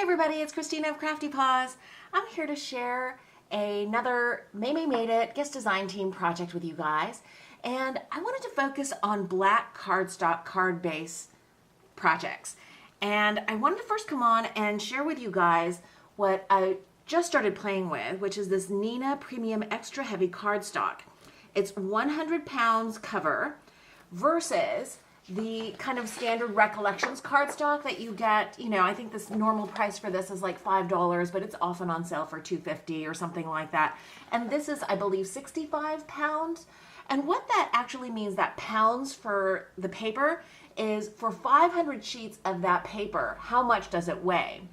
everybody, it's Christina of CraftyPaws. I'm here to share another Maymay Made It guest design team project with you guys. And I wanted to focus on black cardstock card base projects. And I wanted to first come on and share with you guys what I just started playing with, which is this Nina Premium Extra Heavy Cardstock. It's 100 pounds cover versus the kind of standard Recollections cardstock that you get. You know, I think this normal price for this is like $5, but it's often on sale for $2.50 or something like that. And this is, I believe, 65 pounds. And what that actually means, that pounds for the paper, is for 500 sheets of that paper, how much does it weigh?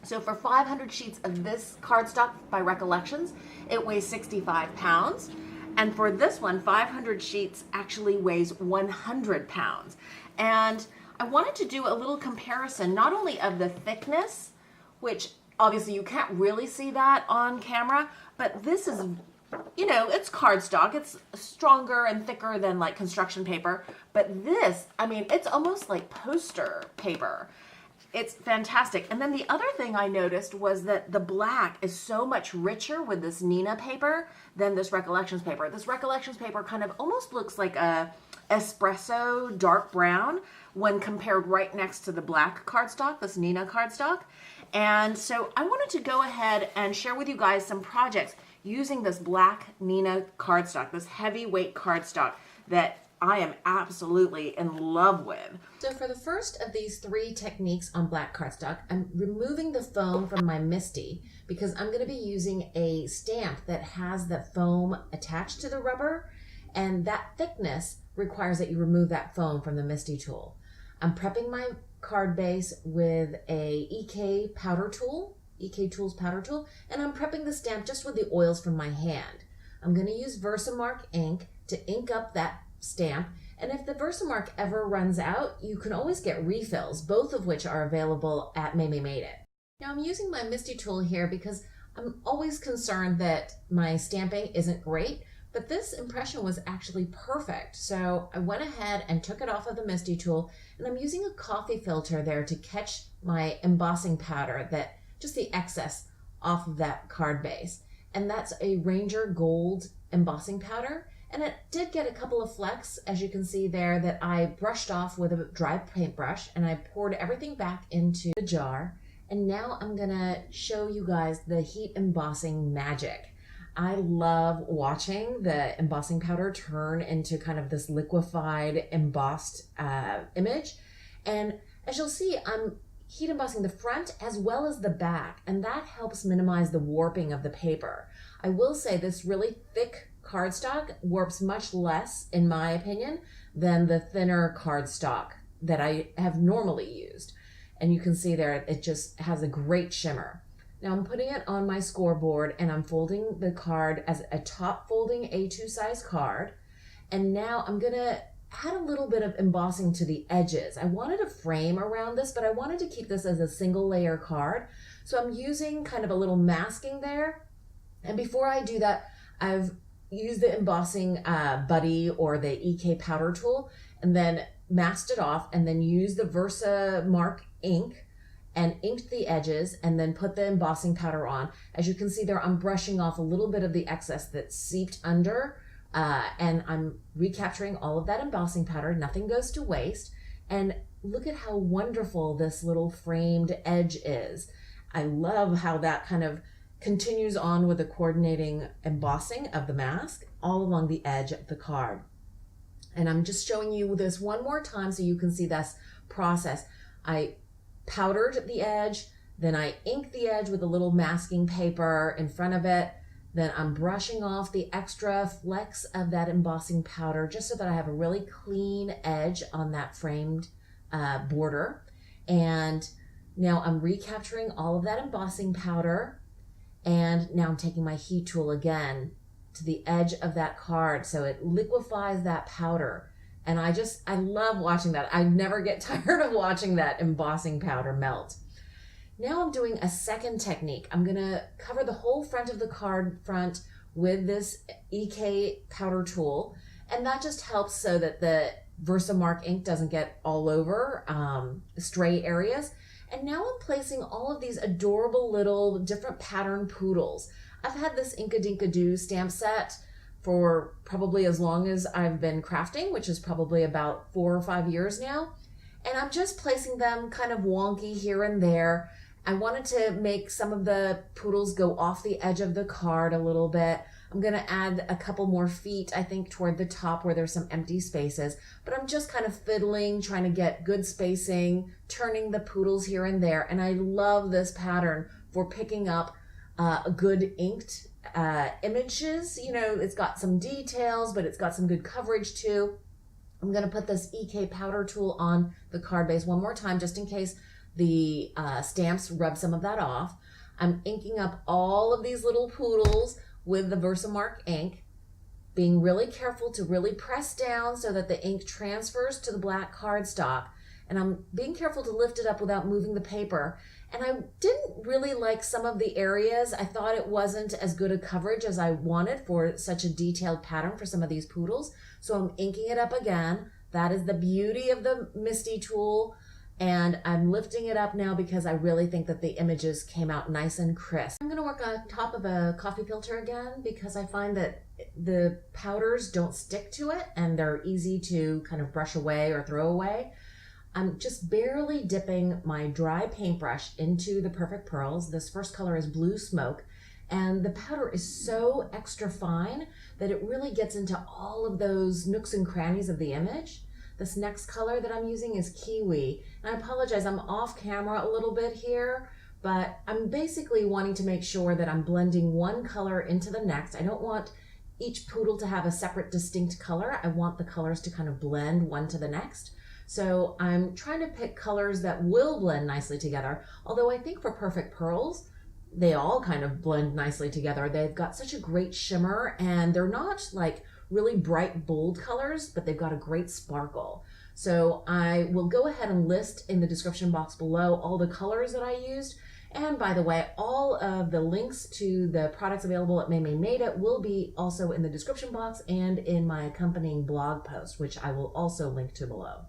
So for 500 sheets of this cardstock by Recollections, it weighs 65 pounds. And for this one, 500 sheets actually weighs 100 pounds. And I wanted to do a little comparison, not only of the thickness, which obviously you can't really see that on camera, but this is, you know, it's cardstock. It's stronger and thicker than like construction paper. But this, I mean, it's almost like poster paper. It's fantastic. And then the other thing I noticed was that the black is so much richer with this Nina paper than this Recollections paper. This Recollections paper kind of almost looks like a espresso dark brown when compared right next to the black cardstock, this Nina cardstock. And so I wanted to go ahead and share with you guys some projects using this black Nina cardstock, this heavyweight cardstock that I am absolutely in love with. So for the first of these three techniques on black cardstock, I'm removing the foam from my MISTI because I'm going to be using a stamp that has the foam attached to the rubber, and that thickness requires that you remove that foam from the MISTI tool. I'm prepping my card base with a EK powder tool, EK Tools powder tool, and I'm prepping the stamp just with the oils from my hand. I'm going to use Versamark ink to ink up that stamp, and if the Versamark ever runs out, you can always get refills, both of which are available at Maymay Made It. Now I'm using my MISTI tool here because I'm always concerned that my stamping isn't great, but this impression was actually perfect. So I went ahead and took it off of the MISTI tool, and I'm using a coffee filter there to catch my embossing powder, that just the excess off of that card base. And that's a Ranger Gold embossing powder. And it did get a couple of flecks, as you can see there, that I brushed off with a dry paintbrush, and I poured everything back into the jar. And now I'm gonna show you guys the heat embossing magic. I love watching the embossing powder turn into kind of this liquefied embossed image. And as you'll see, I'm heat embossing the front as well as the back, and that helps minimize the warping of the paper. I will say this really thick cardstock warps much less, in my opinion, than the thinner cardstock that I have normally used. And you can see there, it just has a great shimmer. Now I'm putting it on my scoreboard, and I'm folding the card as a top folding A2 size card. And now I'm gonna add a little bit of embossing to the edges. I wanted a frame around this, but I wanted to keep this as a single layer card. So I'm using kind of a little masking there. And before I do that, I've use the embossing buddy or the EK powder tool, and then masked it off, and then use the Versamark ink and inked the edges, and then put the embossing powder on. As you can see there, I'm brushing off a little bit of the excess that seeped under, and I'm recapturing all of that embossing powder. Nothing goes to waste. And look at how wonderful this little framed edge is. I love how that kind of continues on with the coordinating embossing of the mask all along the edge of the card. And I'm just showing you this one more time so you can see this process. I powdered the edge, then I inked the edge with a little masking paper in front of it, then I'm brushing off the extra flecks of that embossing powder just so that I have a really clean edge on that framed border. And now I'm recapturing all of that embossing powder. And now I'm taking my heat tool again to the edge of that card so it liquefies that powder. And I love watching that. I never get tired of watching that embossing powder melt. Now I'm doing a second technique. I'm gonna cover the whole front of the card front with this EK powder tool. And that just helps so that the Versamark ink doesn't get all over stray areas. And now I'm placing all of these adorable little different pattern poodles. I've had this Inka Dinka Doo stamp set for probably as long as I've been crafting, which is probably about 4 or 5 years now. And I'm just placing them kind of wonky here and there. I wanted to make some of the poodles go off the edge of the card a little bit. I'm gonna add a couple more feet, I think, toward the top where there's some empty spaces, but I'm just kind of fiddling, trying to get good spacing, turning the poodles here and there. And I love this pattern for picking up good inked images. You know, it's got some details, but it's got some good coverage too. I'm gonna put this EK powder tool on the card base one more time, just in case the stamps rub some of that off. I'm inking up all of these little poodles with the Versamark ink, being really careful to really press down so that the ink transfers to the black cardstock. And I'm being careful to lift it up without moving the paper. And I didn't really like some of the areas. I thought it wasn't as good a coverage as I wanted for such a detailed pattern for some of these poodles. So I'm inking it up again. That is the beauty of the Misty tool. And I'm lifting it up now because I really think that the images came out nice and crisp. I'm gonna work on top of a coffee filter again because I find that the powders don't stick to it and they're easy to kind of brush away or throw away. I'm just barely dipping my dry paintbrush into the Perfect Pearls. This first color is Blue Smoke, and the powder is so extra fine that it really gets into all of those nooks and crannies of the image. This next color that I'm using is Kiwi. And I apologize, I'm off camera a little bit here, but I'm basically wanting to make sure that I'm blending one color into the next. I don't want each poodle to have a separate distinct color. I want the colors to kind of blend one to the next. So I'm trying to pick colors that will blend nicely together. Although I think for Perfect Pearls, they all kind of blend nicely together. They've got such a great shimmer and they're not like really bright, bold colors, but they've got a great sparkle. So I will go ahead and list in the description box below all the colors that I used. And by the way, all of the links to the products available at Maymay Made It will be also in the description box and in my accompanying blog post, which I will also link to below.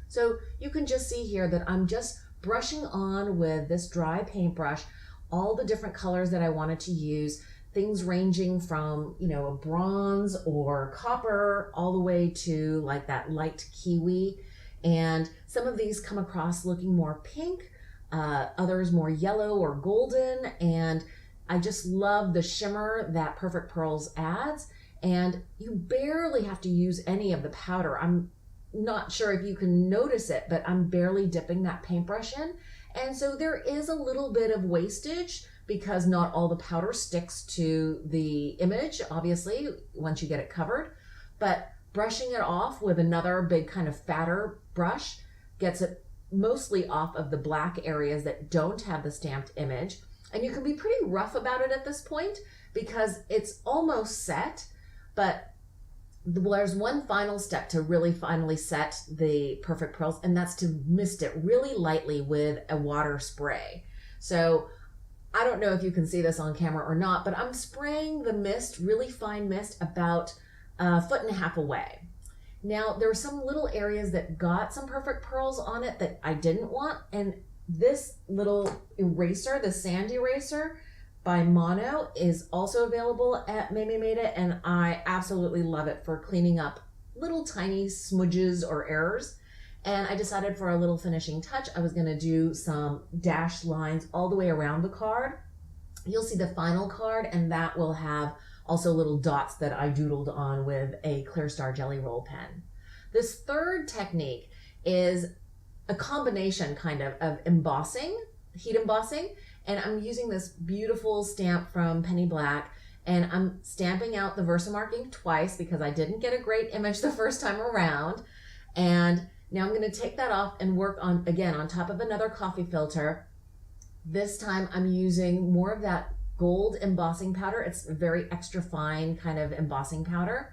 So you can just see here that I'm just brushing on with this dry paintbrush all the different colors that I wanted to use. Things ranging from, you know, a bronze or copper all the way to like that light kiwi. And some of these come across looking more pink, others more yellow or golden. And I just love the shimmer that Perfect Pearls adds. And you barely have to use any of the powder. I'm not sure if you can notice it, but I'm barely dipping that paintbrush in. And so there is a little bit of wastage because not all the powder sticks to the image, obviously, once you get it covered. But brushing it off with another big kind of fatter brush gets it mostly off of the black areas that don't have the stamped image. And you can be pretty rough about it at this point because it's almost set, but there's one final step to really finally set the Perfect Pearls, and that's to mist it really lightly with a water spray. So I don't know if you can see this on camera or not, but I'm spraying the mist, really fine mist, about 1.5 feet away. Now, there are some little areas that got some Perfect Pearls on it that I didn't want, and this little eraser, the sand eraser by Mono, is also available at Maymay Made It, and I absolutely love it for cleaning up little tiny smudges or errors. And I decided for a little finishing touch, I was gonna do some dashed lines all the way around the card. You'll see the final card, and that will have also little dots that I doodled on with a Clear Star Jelly Roll pen. This third technique is a combination kind of embossing, heat embossing, and I'm using this beautiful stamp from Penny Black, and I'm stamping out the Versamark ink twice because I didn't get a great image the first time around. And now I'm going to take that off and work on, again, on top of another coffee filter. This time I'm using more of that gold embossing powder. It's a very extra fine kind of embossing powder.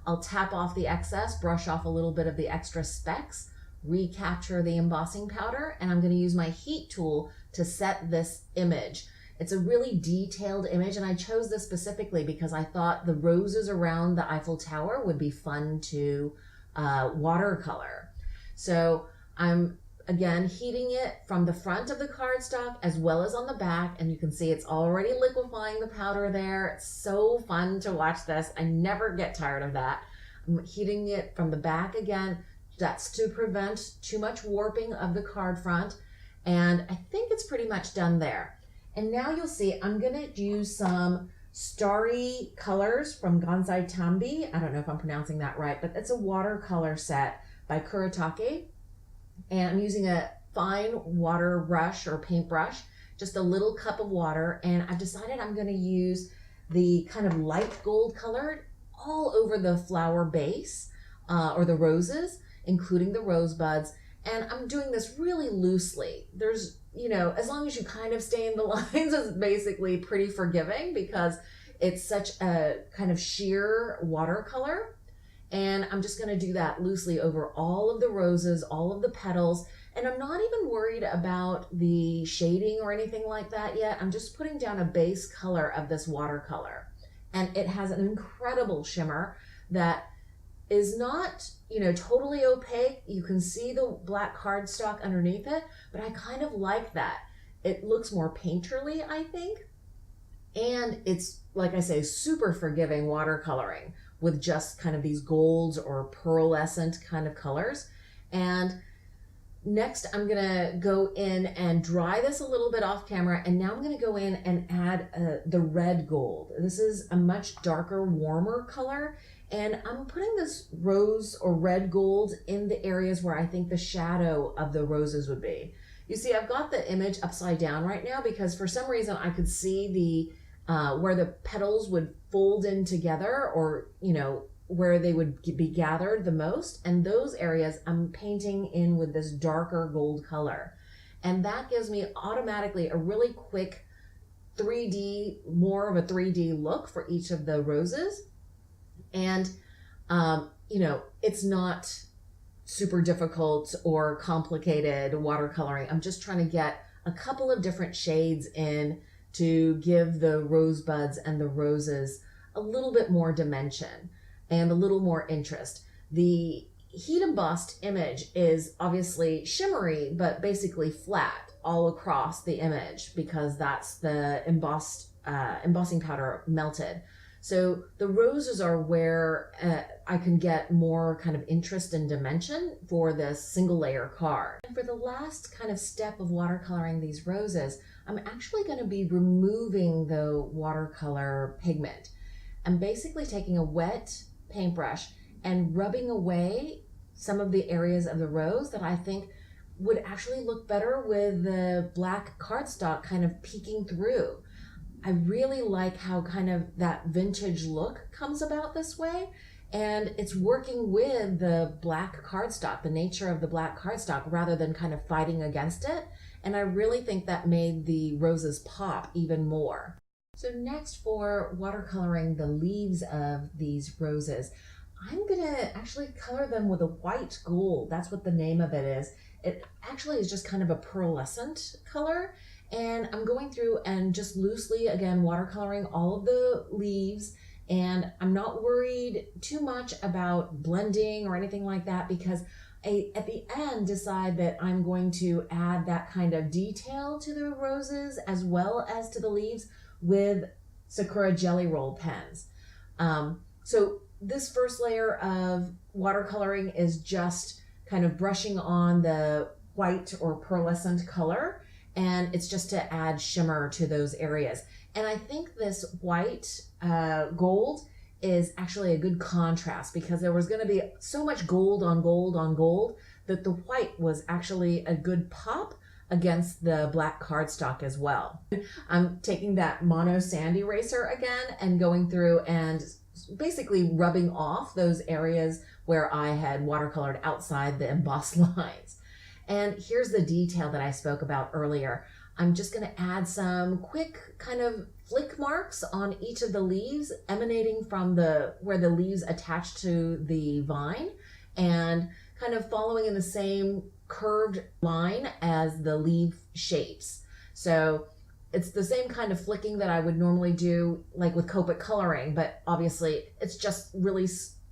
I'll tap off the excess, brush off a little bit of the extra specks, recapture the embossing powder, and I'm going to use my heat tool to set this image. It's a really detailed image, and I chose this specifically because I thought the roses around the Eiffel Tower would be fun to watercolor. So I'm again, heating it from the front of the cardstock as well as on the back. And you can see it's already liquefying the powder there. It's so fun to watch this. I never get tired of that. I'm heating it from the back again. That's to prevent too much warping of the card front. And I think it's pretty much done there. And now you'll see I'm gonna use some starry colors from Gansai Tambi. I don't know if I'm pronouncing that right, but it's a watercolor set by Kuretake. And I'm using a fine water brush or paintbrush, just a little cup of water. And I've decided I'm gonna use the kind of light gold colored all over the flower base or the roses, including the rosebuds. And I'm doing this really loosely. There's, you know, as long as you kind of stay in the lines, it's basically pretty forgiving because it's such a kind of sheer watercolor. And I'm just gonna do that loosely over all of the roses, all of the petals. And I'm not even worried about the shading or anything like that yet. I'm just putting down a base color of this watercolor. And it has an incredible shimmer that is not, you know, totally opaque. You can see the black cardstock underneath it, but I kind of like that. It looks more painterly, I think. And it's, like I say, super forgiving watercoloring with just kind of these golds or pearlescent kind of colors. And next I'm gonna go in and dry this a little bit off camera. And now I'm gonna go in and add the red gold. This is a much darker, warmer color. And I'm putting this rose or red gold in the areas where I think the shadow of the roses would be. You see, I've got the image upside down right now because for some reason I could see the where the petals would fold in together, or, you know, where they would be gathered the most. And those areas I'm painting in with this darker gold color. And that gives me automatically a really quick 3D, more of a 3D look for each of the roses. And, you know, it's not super difficult or complicated watercoloring. I'm just trying to get a couple of different shades in to give the rosebuds and the roses a little bit more dimension and a little more interest. The heat embossed image is obviously shimmery, but basically flat all across the image because that's the embossing powder melted. So the roses are where I can get more kind of interest and dimension for this single layer card. And for the last kind of step of watercoloring these roses, I'm actually going to be removing the watercolor pigment. I'm basically taking a wet paintbrush and rubbing away some of the areas of the rose that I think would actually look better with the black cardstock kind of peeking through. I really like how kind of that vintage look comes about this way, and it's working with the black cardstock, the nature of the black cardstock, rather than kind of fighting against it. And I really think that made the roses pop even more. So next, for watercoloring the leaves of these roses, I'm gonna actually color them with a white gold. That's what the name of it is. It actually is just kind of a pearlescent color. And I'm going through and just loosely, again, watercoloring all of the leaves. And I'm not worried too much about blending or anything like that because I, at the end, decide that I'm going to add that kind of detail to the roses as well as to the leaves with Sakura Jelly Roll pens. So this first layer of watercoloring is just kind of brushing on the white or pearlescent color. And it's just to add shimmer to those areas. And I think this white gold is actually a good contrast because there was going to be so much gold on gold on gold that the white was actually a good pop against the black cardstock as well. I'm taking that mono sand eraser again and going through and basically rubbing off those areas where I had watercolored outside the embossed lines. And here's the detail that I spoke about earlier. I'm just going to add some quick kind of flick marks on each of the leaves emanating from where the leaves attach to the vine and kind of following in the same curved line as the leaf shapes. So it's the same kind of flicking that I would normally do like with Copic coloring, but obviously it's just really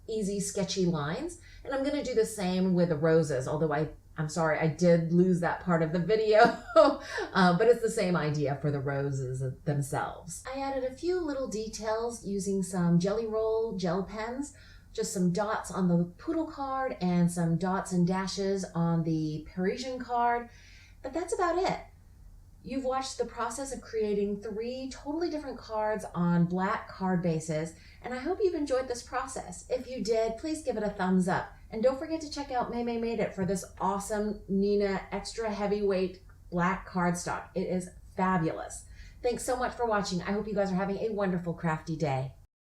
easy sketchy lines. And I'm going to do the same with the roses, although I I'm sorry, I did lose that part of the video, but it's the same idea for the roses themselves. I added a few little details using some Jelly Roll gel pens, just some dots on the poodle card and some dots and dashes on the Parisian card, but that's about it. You've watched the process of creating 3 totally different cards on black card bases, and I hope you've enjoyed this process. If you did, please give it a thumbs up. And don't forget to check out Maymay Made It for this awesome Nina extra heavyweight black cardstock. It is fabulous. Thanks so much for watching. I hope you guys are having a wonderful crafty day.